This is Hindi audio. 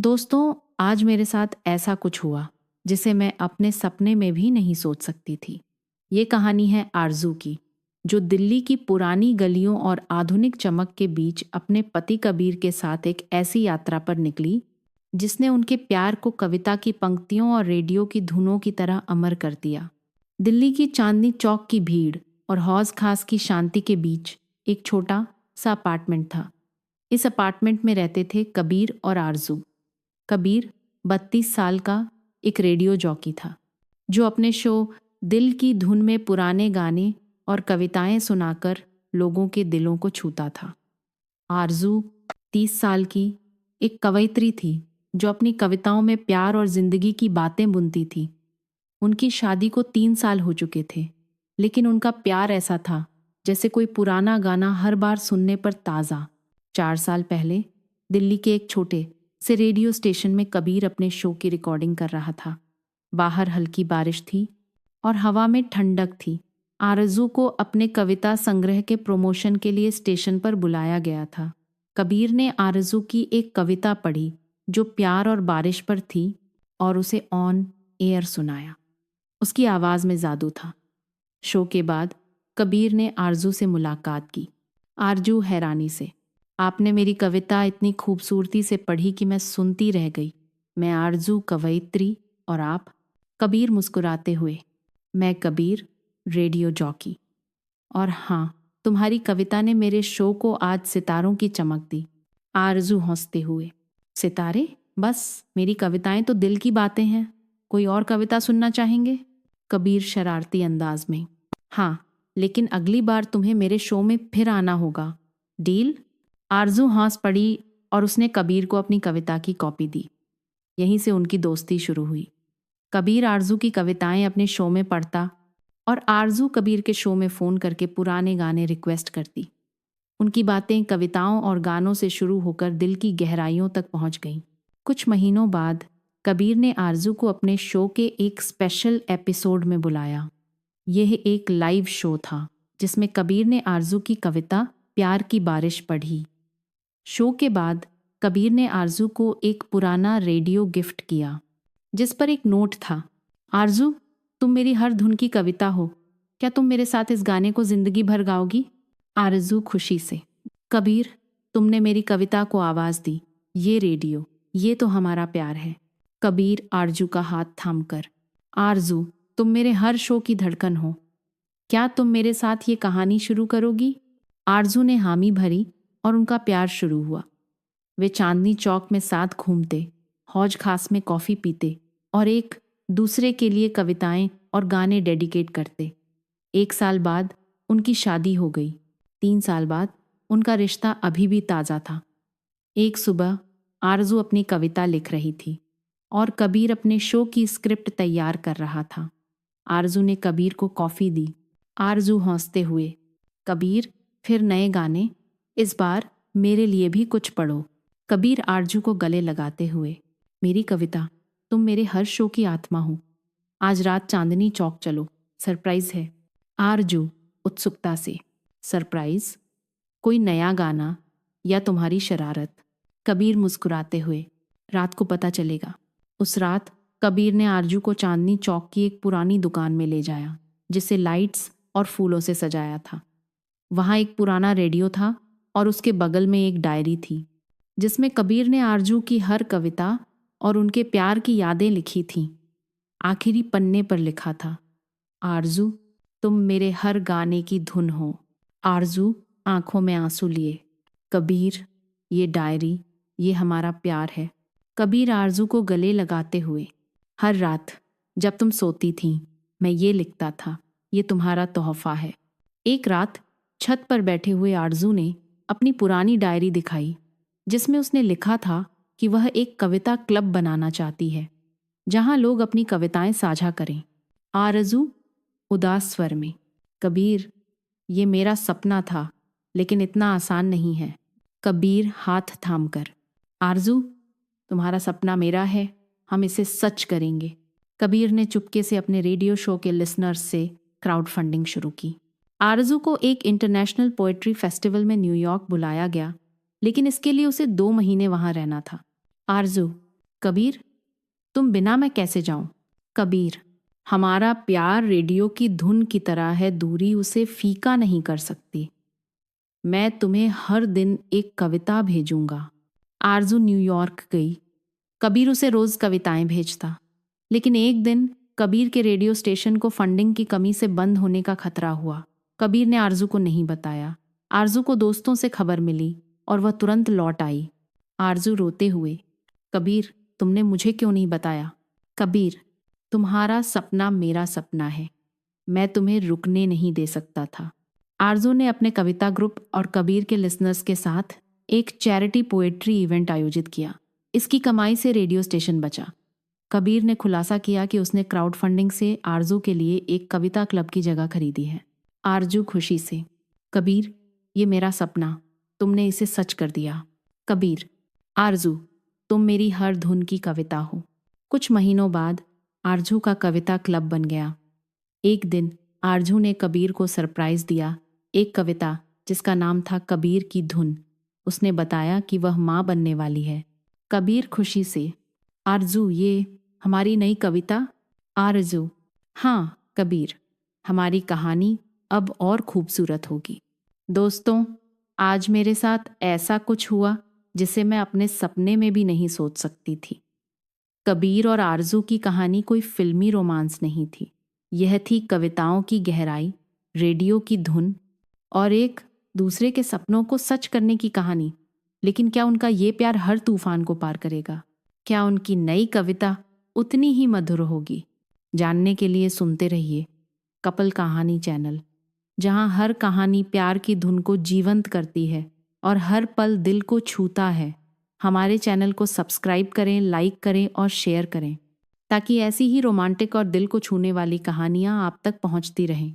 दोस्तों, आज मेरे साथ ऐसा कुछ हुआ जिसे मैं अपने सपने में भी नहीं सोच सकती थी। ये कहानी है आरजू की, जो दिल्ली की पुरानी गलियों और आधुनिक चमक के बीच अपने पति कबीर के साथ एक ऐसी यात्रा पर निकली जिसने उनके प्यार को कविता की पंक्तियों और रेडियो की धुनों की तरह अमर कर दिया। दिल्ली की चांदनी चौक की भीड़ और हौज खास की शांति के बीच एक छोटा सा अपार्टमेंट था। इस अपार्टमेंट में रहते थे कबीर और आरजू। कबीर 32 साल का एक रेडियो जॉकी था, जो अपने शो दिल की धुन में पुराने गाने और कविताएं सुनाकर लोगों के दिलों को छूता था। आरजू 30 साल की एक कवयित्री थी, जो अपनी कविताओं में प्यार और जिंदगी की बातें बुनती थी। उनकी शादी को 3 साल हो चुके थे, लेकिन उनका प्यार ऐसा था जैसे कोई पुराना गाना हर बार सुनने पर ताज़ा। 4 साल पहले दिल्ली के एक छोटे से रेडियो स्टेशन में कबीर अपने शो की रिकॉर्डिंग कर रहा था। बाहर हल्की बारिश थी और हवा में ठंडक थी। आरजू को अपने कविता संग्रह के प्रमोशन के लिए स्टेशन पर बुलाया गया था। कबीर ने आरजू की एक कविता पढ़ी जो प्यार और बारिश पर थी और उसे ऑन एयर सुनाया। उसकी आवाज़ में जादू था। शो के बाद कबीर ने आरजू से मुलाकात की। आरजू हैरानी से, आपने मेरी कविता इतनी खूबसूरती से पढ़ी कि मैं सुनती रह गई। मैं आरजू कवयित्री और आप? कबीर मुस्कुराते हुए, मैं कबीर रेडियो जॉकी। और हाँ, तुम्हारी कविता ने मेरे शो को आज सितारों की चमक दी। आरजू हंसते हुए, सितारे? बस मेरी कविताएं तो दिल की बातें हैं। कोई और कविता सुनना चाहेंगे? कबीर शरारती अंदाज में, हाँ, लेकिन अगली बार तुम्हें मेरे शो में फिर आना होगा। डील? आरजू हंस पड़ी और उसने कबीर को अपनी कविता की कॉपी दी। यहीं से उनकी दोस्ती शुरू हुई। कबीर आरजू की कविताएं अपने शो में पढ़ता और आरजू कबीर के शो में फ़ोन करके पुराने गाने रिक्वेस्ट करती। उनकी बातें कविताओं और गानों से शुरू होकर दिल की गहराइयों तक पहुंच गईं। कुछ महीनों बाद कबीर ने आरजू को अपने शो के एक स्पेशल एपिसोड में बुलाया। यह एक लाइव शो था जिसमें कबीर ने आरजू की कविता प्यार की बारिश पढ़ी। शो के बाद कबीर ने आरजू को एक पुराना रेडियो गिफ्ट किया, जिस पर एक नोट था, आरजू, तुम मेरी हर धुन की कविता हो। क्या तुम मेरे साथ इस गाने को जिंदगी भर गाओगी? आरजू खुशी से, कबीर, तुमने मेरी कविता को आवाज़ दी। ये रेडियो, ये तो हमारा प्यार है। कबीर आरजू का हाथ थामकर, आरजू, तुम मेरे हर शो की धड़कन हो। क्या तुम मेरे साथ ये कहानी शुरू करोगी? आरजू ने हामी भरी और उनका प्यार शुरू हुआ। वे चांदनी चौक में साथ घूमते, हौज खास में कॉफ़ी पीते और एक दूसरे के लिए कविताएं और गाने डेडिकेट करते। 1 साल बाद उनकी शादी हो गई। 3 साल बाद उनका रिश्ता अभी भी ताज़ा था। एक सुबह आरजू अपनी कविता लिख रही थी और कबीर अपने शो की स्क्रिप्ट तैयार कर रहा था। आरजू ने कबीर को कॉफ़ी दी। आरजू हंसते हुए, कबीर, फिर नए गाने, इस बार मेरे लिए भी कुछ पढ़ो। कबीर आरजू को गले लगाते हुए, मेरी कविता, तुम मेरे हर शो की आत्मा हो। आज रात चांदनी चौक चलो, सरप्राइज है। आरजू उत्सुकता से, सरप्राइज? कोई नया गाना या तुम्हारी शरारत? कबीर मुस्कुराते हुए, रात को पता चलेगा। उस रात कबीर ने आरजू को चांदनी चौक की एक पुरानी दुकान में ले जाया, जिसे लाइट्स और फूलों से सजाया था। वहाँ एक पुराना रेडियो था और उसके बगल में एक डायरी थी, जिसमें कबीर ने आरजू की हर कविता और उनके प्यार की यादें लिखी थीं। आखिरी पन्ने पर लिखा था, आरजू, तुम मेरे हर गाने की धुन हो। आरजू आंखों में आंसू लिए, कबीर, ये डायरी, ये हमारा प्यार है। कबीर आरजू को गले लगाते हुए, हर रात जब तुम सोती थीं, मैं ये लिखता था, ये तुम्हारा तोहफा है। एक रात छत पर बैठे हुए आरजू ने अपनी पुरानी डायरी दिखाई, जिसमें उसने लिखा था कि वह एक कविता क्लब बनाना चाहती है, जहां लोग अपनी कविताएं साझा करें। आरजू उदास स्वर में, कबीर, ये मेरा सपना था, लेकिन इतना आसान नहीं है। कबीर हाथ थामकर, आरजू, तुम्हारा सपना मेरा है, हम इसे सच करेंगे। कबीर ने चुपके से अपने रेडियो शो के लिसनर्स से क्राउड फंडिंग शुरू की। आरजू को एक इंटरनेशनल पोएट्री फेस्टिवल में न्यूयॉर्क बुलाया गया, लेकिन इसके लिए उसे 2 महीने वहां रहना था। आरजू, कबीर, तुम बिना मैं कैसे जाऊं? कबीर, हमारा प्यार रेडियो की धुन की तरह है, दूरी उसे फीका नहीं कर सकती। मैं तुम्हें हर दिन एक कविता भेजूंगा। आरजू न्यूयॉर्क गई। कबीर उसे रोज कविताएं भेजता, लेकिन एक दिन कबीर के रेडियो स्टेशन को फंडिंग की कमी से बंद होने का खतरा हुआ। कबीर ने आरजू को नहीं बताया। आरजू को दोस्तों से खबर मिली और वह तुरंत लौट आई। आरजू रोते हुए, कबीर, तुमने मुझे क्यों नहीं बताया? कबीर, तुम्हारा सपना मेरा सपना है, मैं तुम्हें रुकने नहीं दे सकता था। आरजू ने अपने कविता ग्रुप और कबीर के लिसनर्स के साथ एक चैरिटी पोएट्री इवेंट आयोजित किया। इसकी कमाई से रेडियो स्टेशन बचा। कबीर ने खुलासा किया कि उसने क्राउड फंडिंग से आरजू के लिए एक कविता क्लब की जगह खरीदी है। आरजू खुशी से, कबीर, ये मेरा सपना, तुमने इसे सच कर दिया। कबीर, आरजू, तुम मेरी हर धुन की कविता हो। कुछ महीनों बाद आरजू का कविता क्लब बन गया। एक दिन आरजू ने कबीर को सरप्राइज दिया, एक कविता जिसका नाम था कबीर की धुन। उसने बताया कि वह माँ बनने वाली है। कबीर खुशी से, आरजू, ये हमारी नई कविता? आरजू, हाँ कबीर, हमारी कहानी अब और खूबसूरत होगी। दोस्तों, आज मेरे साथ ऐसा कुछ हुआ जिसे मैं अपने सपने में भी नहीं सोच सकती थी। कबीर और आरजू की कहानी कोई फिल्मी रोमांस नहीं थी। यह थी कविताओं की गहराई, रेडियो की धुन और एक दूसरे के सपनों को सच करने की कहानी। लेकिन क्या उनका ये प्यार हर तूफान को पार करेगा? क्या उनकी नई कविता उतनी ही मधुर होगी? जानने के लिए सुनते रहिए कपल कहानी चैनल, जहां हर कहानी प्यार की धुन को जीवंत करती है और हर पल दिल को छूता है। हमारे चैनल को सब्सक्राइब करें, लाइक करें और शेयर करें, ताकि ऐसी ही रोमांटिक और दिल को छूने वाली कहानियां आप तक पहुंचती रहें।